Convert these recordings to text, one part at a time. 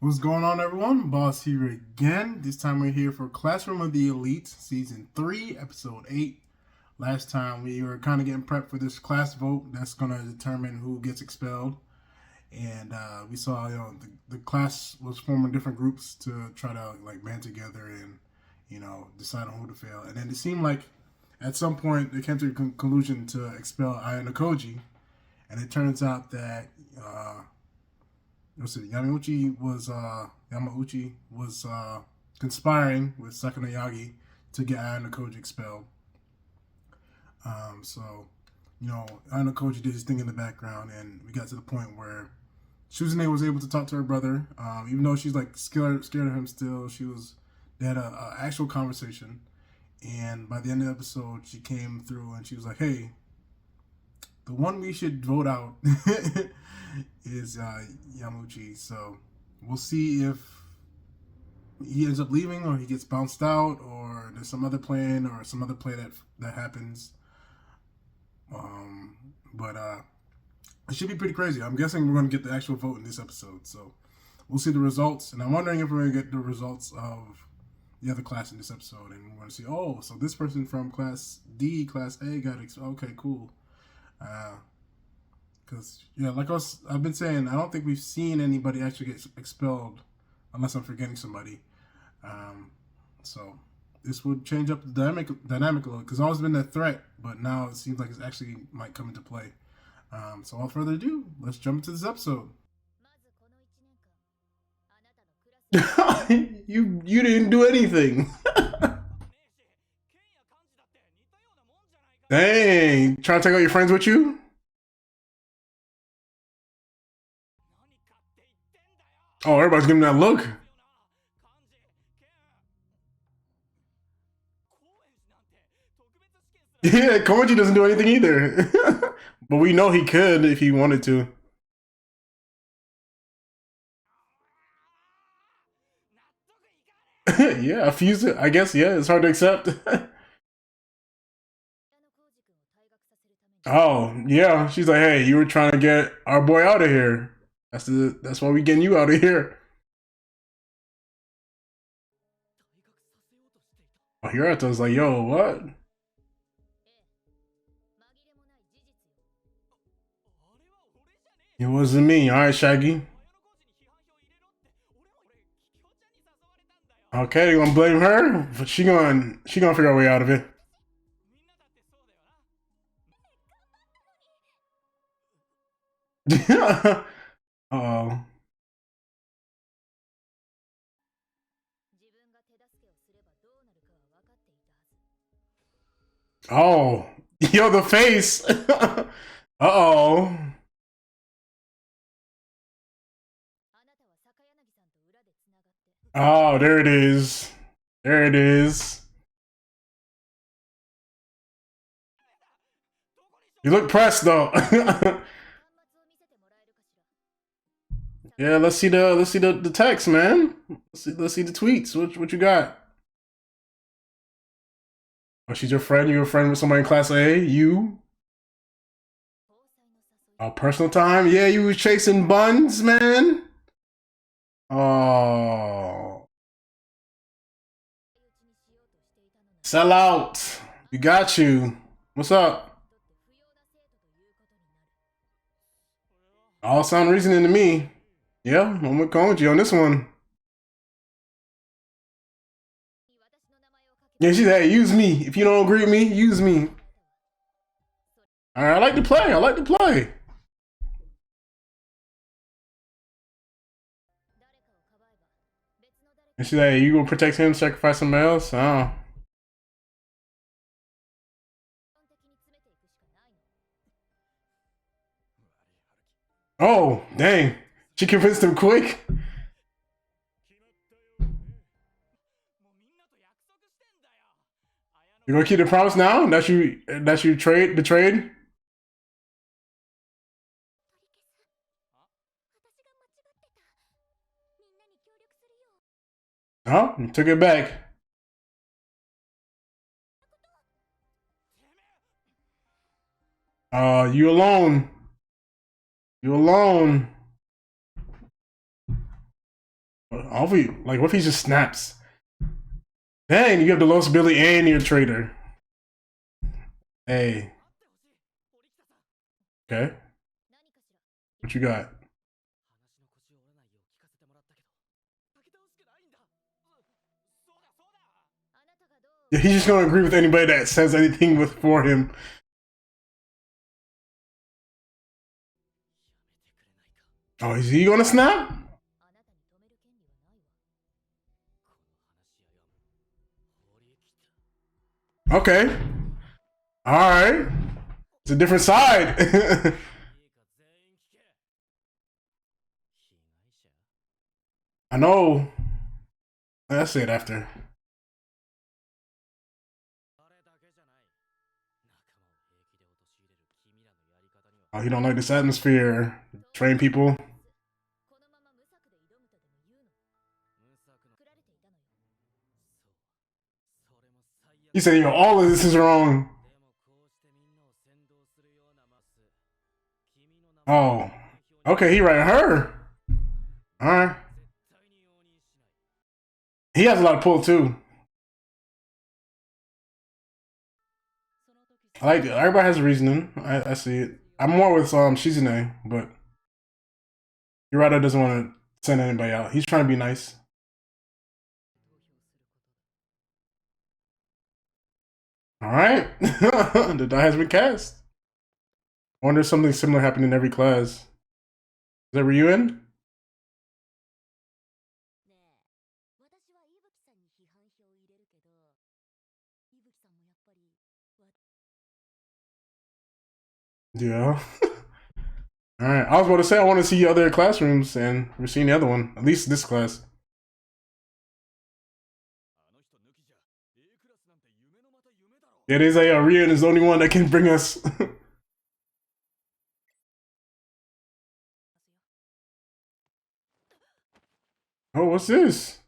What's going on, everyone? Boss here again. This time we're here for Classroom of the Elite, Season 3, Episode 8. Last time we were kind of getting prepped for this class vote that's going to determine who gets expelled. And we saw, the class was forming different groups to try to, band together and, decide on who to fail. And then it seemed like at some point they came to a conclusion to expel Ayano Koji. And it turns out that Yamauchi was conspiring with Sakana Yagi to get Ayano Koji expelled. So Ayano Koji did his thing in the background, and we got to the point where Shuzune was able to talk to her brother, even though she's like scared of him still. They had a actual conversation, and by the end of the episode, she came through and she was like, "Hey, the one we should vote out is Yamuchi. So we'll see if he ends up leaving or he gets bounced out or there's some other plan or some other play that happens. But it should be pretty crazy. I'm guessing we're going to get the actual vote in this episode. So we'll see the results. And I'm wondering if we're going to get the results of the other class in this episode. And we're going to see, oh, so this person from class D, class A got okay, cool. Because I've been saying, I don't think we've seen anybody actually get expelled, unless I'm forgetting somebody. So this would change up the dynamic a little, because it's always been that threat, but now it seems like it actually might come into play. So without further ado, let's jump into this episode. you didn't do anything. Dang, trying to take out your friends with you? Oh, everybody's giving that look. Yeah, Koji doesn't do anything either. But we know he could if he wanted to. Yeah, a fuse it. I guess, yeah, it's hard to accept. Oh, yeah. She's like, hey, you were trying to get our boy out of here. That's why we getting you out of here. Oh, Hirato's like, yo, what? It wasn't me. All right, Shaggy. Okay, you gonna blame her? But she gonna figure a way out of it. Oh. Oh. Yo, the face. Uh-oh. Oh, there it is. There it is. You look pressed though. Yeah, let's see the text, man. Let's see the tweets. What you got? Oh, she's your friend. You're a friend with somebody in class A. You? Oh, personal time. Yeah, you was chasing buns, man. Oh, sell out. We got you. What's up? All sound reasoning to me. Yeah, I'm with Konji on this one. Yeah, she's hey, use me. If you don't agree with me, use me. All right, I like to play. I like to play. And she's like, you gonna protect him, sacrifice somebody else? Oh. Oh, dang. She convinced him quick. You gonna keep the promise now? That you betrayed? Oh, you took it back. You alone. You alone. Hopefully, like, what if he just snaps? Dang, you have the lowest ability and you're a traitor. Hey. Okay. What you got? Yeah, he's just gonna agree with anybody that says anything with for him. Oh, is he gonna snap? Okay. All right. It's a different side. I know. I'll say it after. Oh, he don't like this atmosphere. Train people. He said, "Yo, all of this is wrong." Oh, okay. He right her. All right. He has a lot of pull too. I like it. Everybody has a reasoning. I see it. I'm more with Shizune, but Hirata doesn't want to send anybody out. He's trying to be nice. All right. The die has been cast. I wonder if something similar happened in every class. Is that Ryuen? Yeah. All right. I was about to say I want to see other classrooms, and we're seeing the other one. At least this class. Yeah, they say Ryuen is the only one that can bring us. Oh, what's this?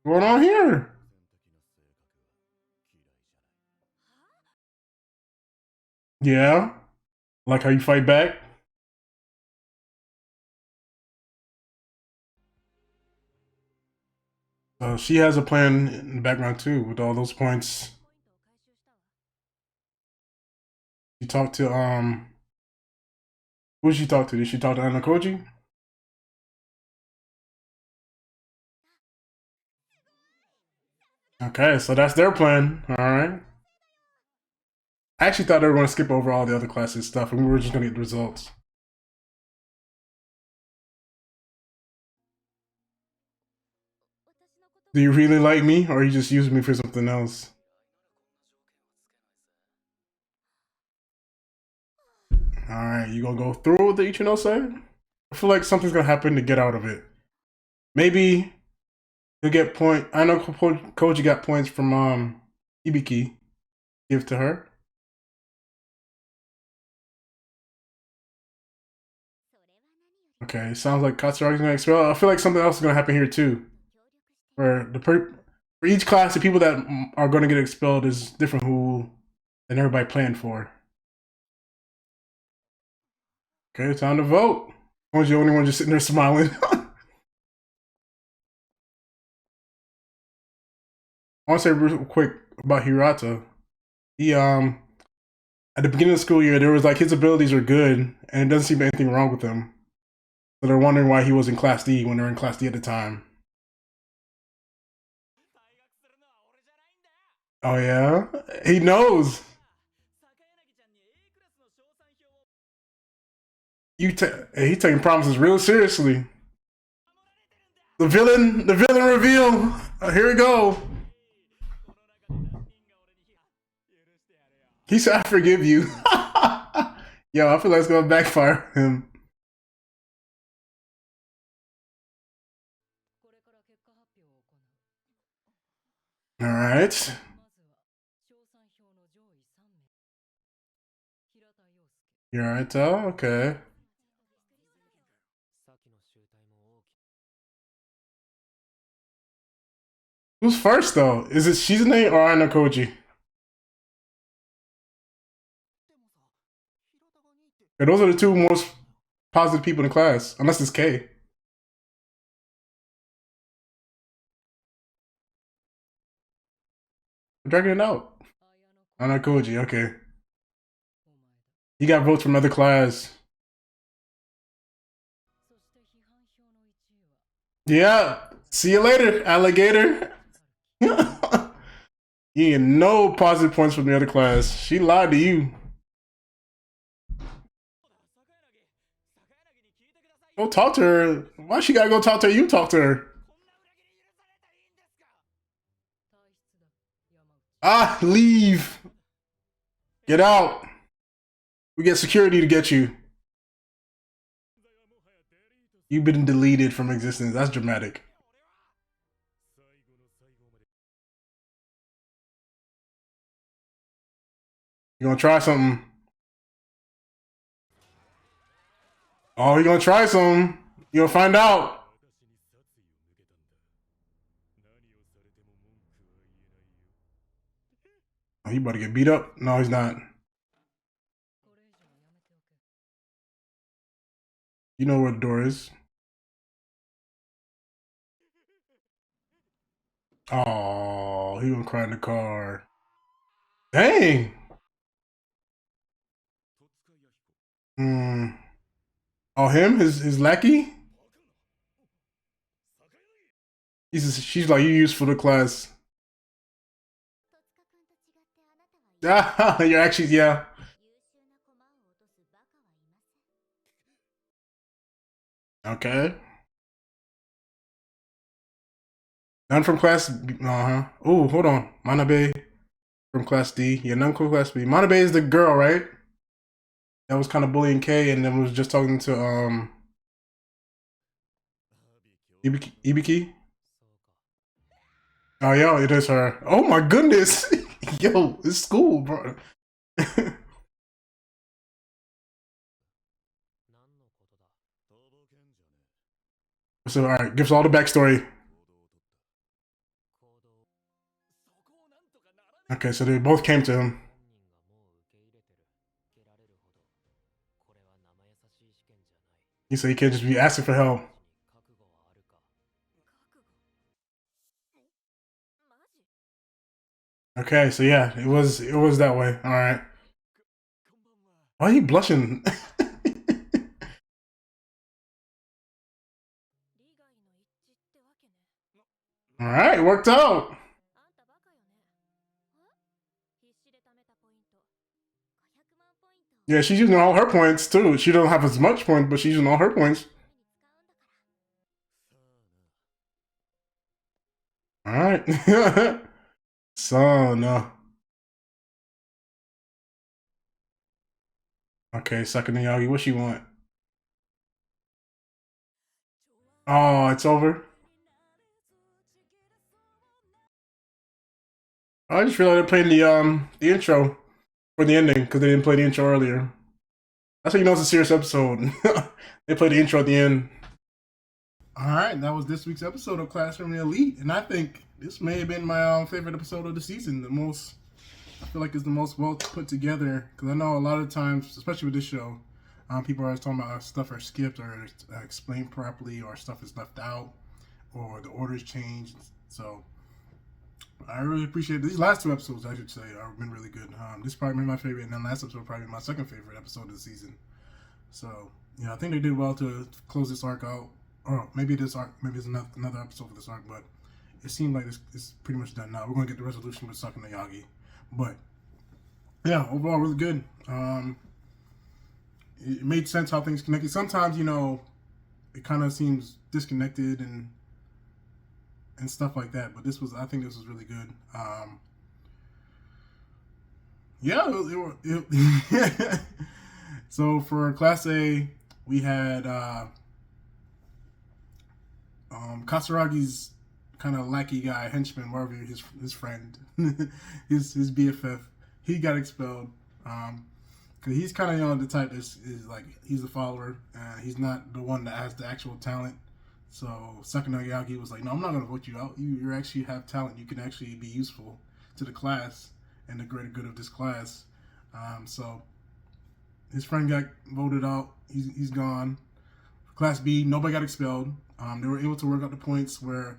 What's going on here? Yeah. Like how you fight back? She has a plan in the background too, with all those points. She talked to who did she talk to? Did she talk to Anakoji? Okay, so that's their plan. All right. I actually thought they were going to skip over all the other classes stuff, and we were just going to get the results. Do you really like me, or are you just using me for something else? All right, you gonna go through with the Ichinose? I feel like something's gonna happen to get out of it. Maybe he'll get point. I know Koji got points from Ibiki. Give to her. Okay, sounds like Katsuragi's gonna expel. I feel like something else is gonna happen here too, where for each class, the people that are gonna get expelled is different who than everybody planned for. Okay, time to vote. One's the only one just sitting there smiling. I want to say real quick about Hirata. He at the beginning of the school year, there was like his abilities are good, and it doesn't seem anything wrong with him. So they're wondering why he was in Class D when they're in Class D at the time. Oh yeah, he knows. He taking promises real seriously. The villain reveal. Here we go. He said, "I forgive you." Yo, I feel like it's gonna backfire him. All right. You're right, though. Okay. Who's first though? Is it Shizune or Anakoji? Yeah, those are the two most positive people in class, unless it's K. I'm dragging it out. Anakoji, okay. You got votes from other class. Yeah. See you later, alligator. You get no positive points from the other class. She lied to you. Go talk to her. Why she gotta go talk to her? You talk to her. Ah, leave. Get out. We get security to get you. You've been deleted from existence. That's dramatic. You gonna try something? Oh, you gonna try something? You gonna find out. Oh, he about to get beat up? No, he's not. You know where the door is. Oh, he gonna cry in the car. Dang. Hmm. Oh, him? His lackey? She's like, you useful to class. Ah, you're actually, yeah. Okay. None from class B. Uh-huh. Oh, hold on. Manabe from class D. Yeah, none from class B. Manabe is the girl, right? That was kind of bullying K and then was just talking to Ibiki. Oh yeah, it is her. Oh my goodness. Yo, it's school, bro. So all right, gives all the backstory. Okay, so they both came to him. He said he can't just be asking for help. Okay, so yeah, it was that way. All right. Why are you blushing? All right, worked out. Yeah, she's using all her points too. She don't have as much points, but she's using all her points. All right. So no. Okay, Sakana Yagi, what she want? Oh, it's over. I just realized they're playing the intro for the ending because they didn't play the intro earlier. That's how you know it's a serious episode. They play the intro at the end. All right, that was this week's episode of Classroom Elite, and I think this may have been my favorite episode of the season. The most, I feel like, it's the most well put together because I know a lot of times, especially with this show, people are always talking about stuff are skipped or explained properly, or stuff is left out, or the orders changed. So I really appreciate these last two episodes. I should say have been really good. This is probably my favorite, and then last episode probably my second favorite episode of the season. So yeah, I think they did well to close this arc out. Or maybe this arc, maybe it's another episode for this arc, but it seemed like it's pretty much done now. We're gonna get the resolution with Sakana Yagi, but yeah, overall really good. It made sense how things connected. Sometimes it kind of seems disconnected and stuff like that, but I think this was really good. Yeah, so for Class A, we had Kasaragi's kind of lackey guy, henchman, whatever his friend, his BFF. He got expelled. Cause he's kind of the type that is like he's a follower, and he's not the one that has the actual talent. So Sakana Yagi was like, "No, I'm not gonna vote you out. You actually have talent. You can actually be useful to the class and the greater good of this class." So His friend got voted out. He's gone. Class B, nobody got expelled. They were able to work out the points where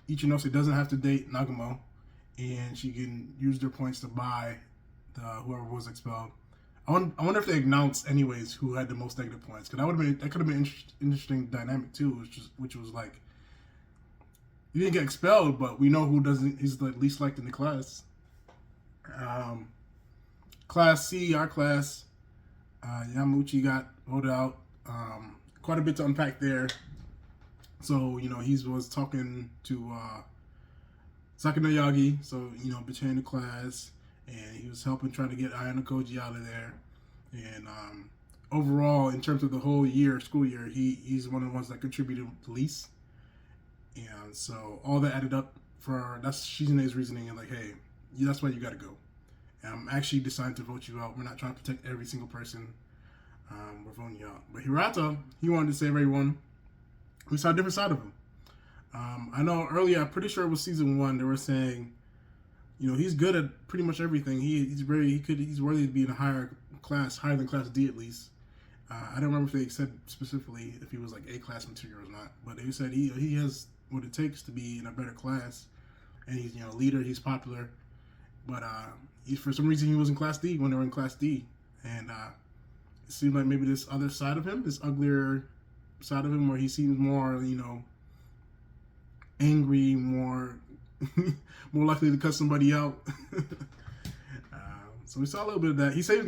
Ichinose doesn't have to date Nagumo, and she can use their points to buy whoever was expelled. I wonder if they announced anyways who had the most negative points, because that could have been interesting dynamic too, which was like, you didn't get expelled, but we know who doesn't. He's the least liked in the class. Class C, our class, Yamauchi got voted out. Quite a bit to unpack there. So, he was talking to Sakuna Yagi, so, betraying the class, and he was helping trying to get Ayano Koji out of there. And overall, in terms of the whole school year, he's one of the ones that contributed the least. And so all that added up that's Shizune's reasoning, and like, hey, that's why you gotta go. And I'm actually deciding to vote you out. We're not trying to protect every single person. We're voting you out. But Hirata, he wanted to save everyone. We saw a different side of him. I know earlier, I'm pretty sure it was season 1, they were saying, he's good at pretty much everything. He's worthy to be in a higher than class D at least. I don't remember if they said specifically if he was like A class material or not, but they said he has what it takes to be in a better class, and he's a leader. He's popular, but for some reason he was in class D when they were in class D, and it seemed like maybe this other side of him, this uglier side of him, where he seems more angry, more more likely to cut somebody out. So we saw a little bit of that. He said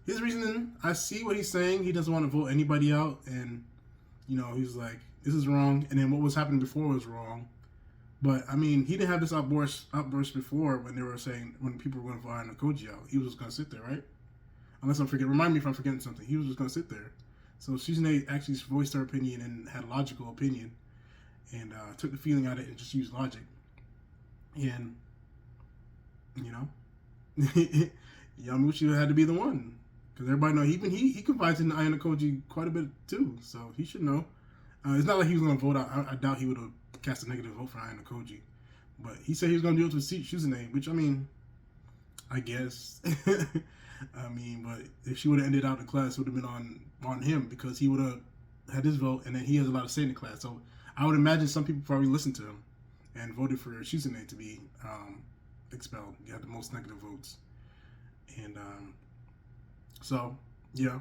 his reasoning, I see what he's saying. He doesn't want to vote anybody out, and he's like, this is wrong, and then what was happening before was wrong. But I mean, he didn't have this outburst before when people were going to vote Ayano Koji out. He was just going to sit there, right? Unless I'm forgetting. Remind me if I'm forgetting something. He was just going to sit there. So Shizune actually voiced her opinion and had a logical opinion, and took the feeling out of it and just used logic. And Yamauchi had to be the one, because everybody know he confides in Ayano Koji quite a bit too, so he should know. It's not like he was going to vote out. I doubt he would have cast a negative vote for Ayano Koji, but he said he was going to do it with Shizune, which I guess. But if she would have ended out the class, it would have been on him, because he would have had his vote, and then he has a lot of say in the class. So I would imagine some people probably listened to him and voted for Shizune to be expelled. He had the most negative votes. And so yeah,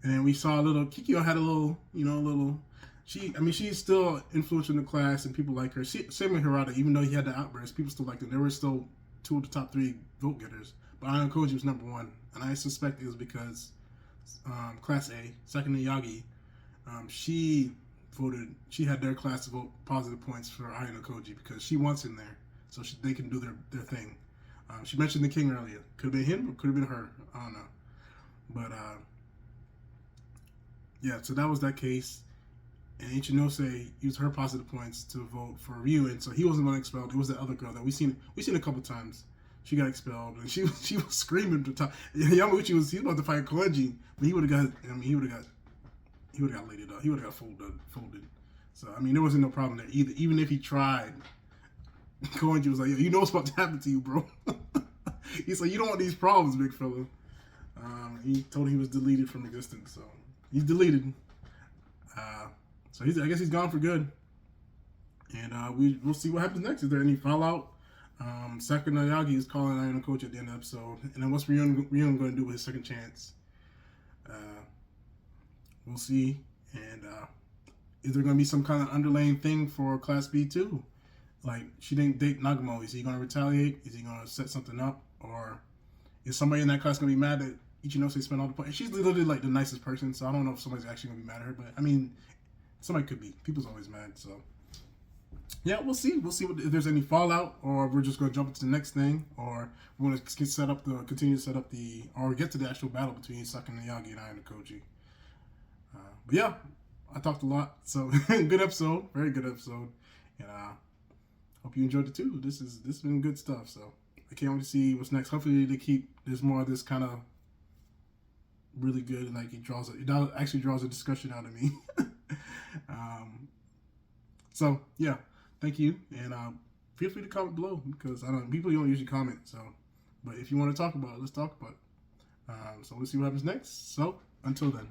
and then we saw Kikyo had a little. She's still influential in the class, and people like her. Same with Hirata, even though he had the outburst, people still liked him. There were still 2 of the top 3 vote getters, but Ayano Koji was number 1, and I suspect it was because Class A, Sakuna Yagi, she had their class to vote positive points for Ayano Koji because she wants him there, so they can do their thing. She mentioned the king earlier. Could have been him or could have been her. I don't know. But, yeah, so that was that case. And Ichinose used her positive points to vote for Ryu, and so he wasn't going to expelled. It was the other girl that we seen a couple times. She got expelled, and she was screaming at the top. Yamauchi was about to fight Koenji, but he would have got laid up. He would have got folded. So there wasn't no problem there either. Even if he tried, Koenji was like, yo, you know what's about to happen to you, bro. He's like, you don't want these problems, big fella. He told him he was deleted from existence, so he's deleted. So I guess he's gone for good. And we'll see what happens next. Is there any fallout? Sakuna Yagi is calling Ayano Koji at the end of the episode. And then what's Ryun going to do with his second chance? We'll see. And is there going to be some kind of underlying thing for Class B too? Like, she didn't date Nagumo. Is he going to retaliate? Is he going to set something up? Or is somebody in that class going to be mad that Ichinose spent all the points? She's literally like the nicest person, so I don't know if somebody's actually going to be mad at her. But somebody could be. People's always mad, so yeah, we'll see. We'll see if there's any fallout, or we're just going to jump into the next thing, or we're going to continue to set up or get to the actual battle between Sakuna Yagi and Ayano Koji. But yeah, I talked a lot, so good episode, very good episode, and hope you enjoyed it too. This has been good stuff, so I can't wait to see what's next. Hopefully there's more of this kind of really good, like it actually draws a discussion out of me. So yeah, thank you, and feel free to comment below, because people don't usually comment. So, but if you want to talk about it, let's talk about it. So let's see what happens next. So Until then.